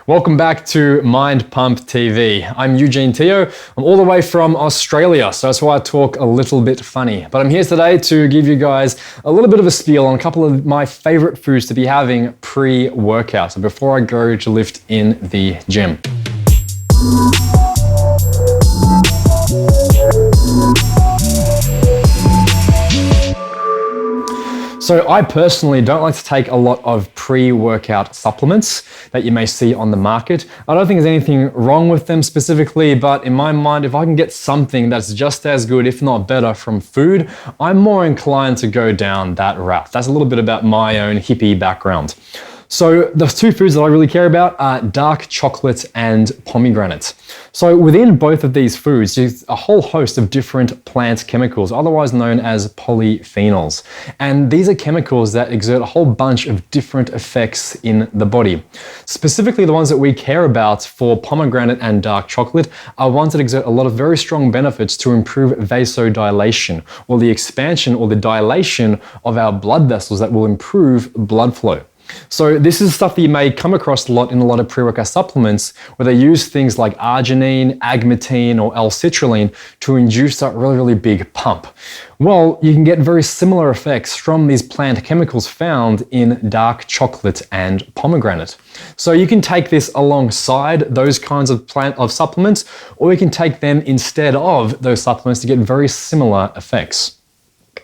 Welcome back to Mind Pump TV. I'm Eugene. I'm all the way from Australia, so that's why I talk a little bit funny. But I'm here today to give you guys a little bit of a spiel on a couple of my favorite foods to be having pre-workout, so before I go to lift in the gym. So I personally don't like to take a lot of pre-workout supplements that you may see on the market. I don't think there's anything wrong with them specifically, but in my mind, if I can get something that's just as good, if not better, from food, I'm more inclined to go down that route. That's a little bit about my own hippie background. So the two foods that I really care about are dark chocolate and pomegranate. So within both of these foods, there's a whole host of different plant chemicals, otherwise known as polyphenols. And these are chemicals that exert a whole bunch of different effects in the body. Specifically, the ones that we care about for pomegranate and dark chocolate are ones that exert a lot of very strong benefits to improve vasodilation, or the expansion or the dilation of our blood vessels that will improve blood flow. So this is stuff that you may come across a lot in a lot of pre-workout supplements where they use things like arginine, agmatine, or L-citrulline to induce that really big pump. Well, you can get very similar effects from these plant chemicals found in dark chocolate and pomegranate. So you can take this alongside those kinds of supplements, or you can take them instead of those supplements to get very similar effects.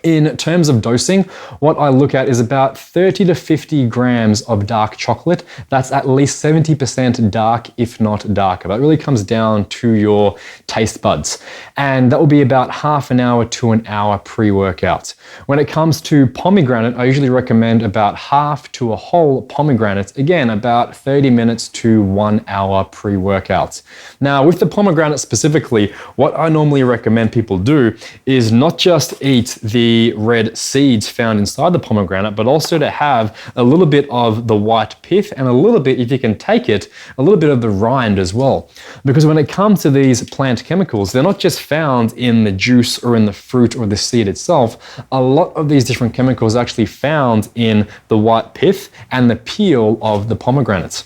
In terms of dosing, what I look at is about 30 to 50 grams of dark chocolate. That's at least 70% dark, if not darker. That really comes down to your taste buds. And that will be about half an hour to an hour pre-workout. When it comes to pomegranate, I usually recommend about half to a whole pomegranate. Again, about 30 minutes to 1 hour pre-workout. Now, with the pomegranate specifically, what I normally recommend people do is not just eat the red seeds found inside the pomegranate, but also to have a little bit of the white pith and a little bit, if you can take it, a little bit of the rind as well. Because when it comes to these plant chemicals, they're not just found in the juice or in the fruit or the seed itself. A lot of these different chemicals are actually found in the white pith and the peel of the pomegranate.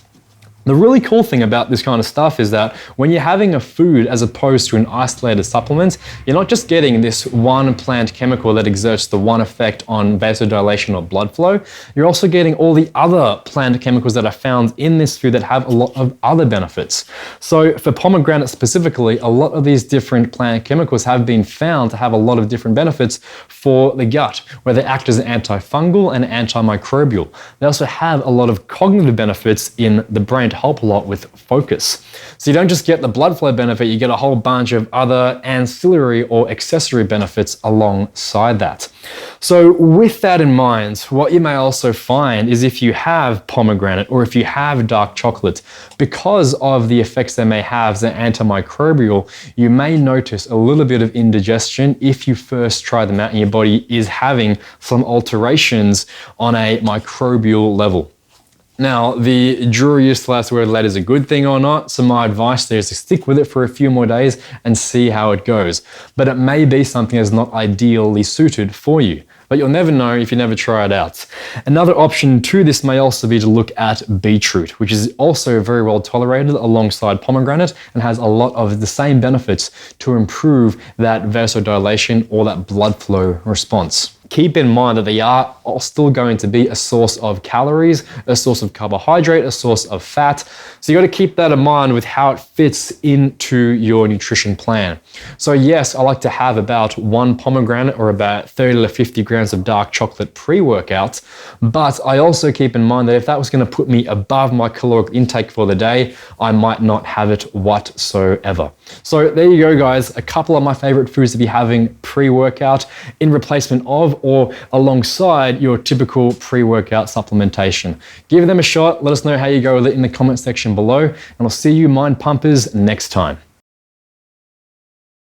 The really cool thing about this kind of stuff is that when you're having a food as opposed to an isolated supplement, you're not just getting this one plant chemical that exerts the one effect on vasodilation or blood flow, you're also getting all the other plant chemicals that are found in this food that have a lot of other benefits. So for pomegranate specifically, a lot of these different plant chemicals have been found to have a lot of different benefits for the gut, where they act as an antifungal and antimicrobial. They also have a lot of cognitive benefits in the brain to help a lot with focus. So you don't just get the blood flow benefit, you get a whole bunch of other ancillary or accessory benefits alongside that. So with that in mind, what you may also find is if you have pomegranate or if you have dark chocolate, because of the effects they may have as an antimicrobial, you may notice a little bit of indigestion if you first try them out and your body is having some alterations on a microbial level. Now, the jury is still has to whether that is a good thing or not, so my advice there is to stick with it for a few more days and see how it goes. But it may be something that's not ideally suited for you. But you'll never know if you never try it out. Another option to this may also be to look at beetroot, which is also very well tolerated alongside pomegranate and has a lot of the same benefits to improve that vasodilation or that blood flow response. Keep in mind that they are still going to be a source of calories, a source of carbohydrate, a source of fat. So you got to keep that in mind with how it fits into your nutrition plan. So yes, I like to have about one pomegranate or about 30 to 50 grams of dark chocolate pre-workout, but I also keep in mind that if that was going to put me above my caloric intake for the day, I might not have it whatsoever. So there you go, guys, a couple of my favorite foods to be having pre-workout in replacement of or alongside your typical pre-workout supplementation. Give them a shot. Let us know how you go with it in the comment section below, and I'll see you mind pumpers next time.